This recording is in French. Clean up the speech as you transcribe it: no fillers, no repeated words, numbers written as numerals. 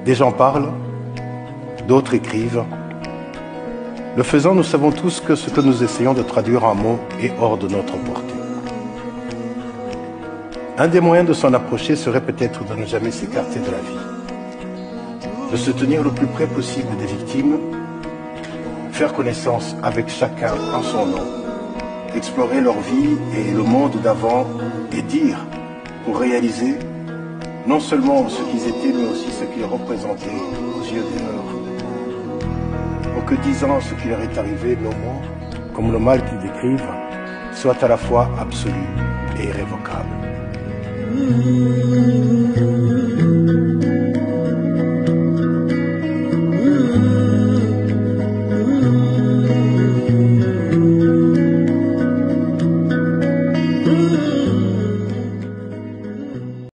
Des gens parlent, d'autres écrivent. Le faisant, nous savons tous que ce que nous essayons de traduire en mots est hors de notre portée. Un des moyens de s'en approcher serait peut-être de ne jamais s'écarter de la vie, de se tenir le plus près possible des victimes, faire connaissance avec chacun en son nom, explorer leur vie et le monde d'avant et dire, pour réaliser, non seulement ce qu'ils étaient, mais aussi ce qu'ils représentaient aux yeux des leurs. Pour que disant ce qui leur est arrivé, nos mots, comme le mal qu'ils décrivent, soient à la fois absolus et irrévocables.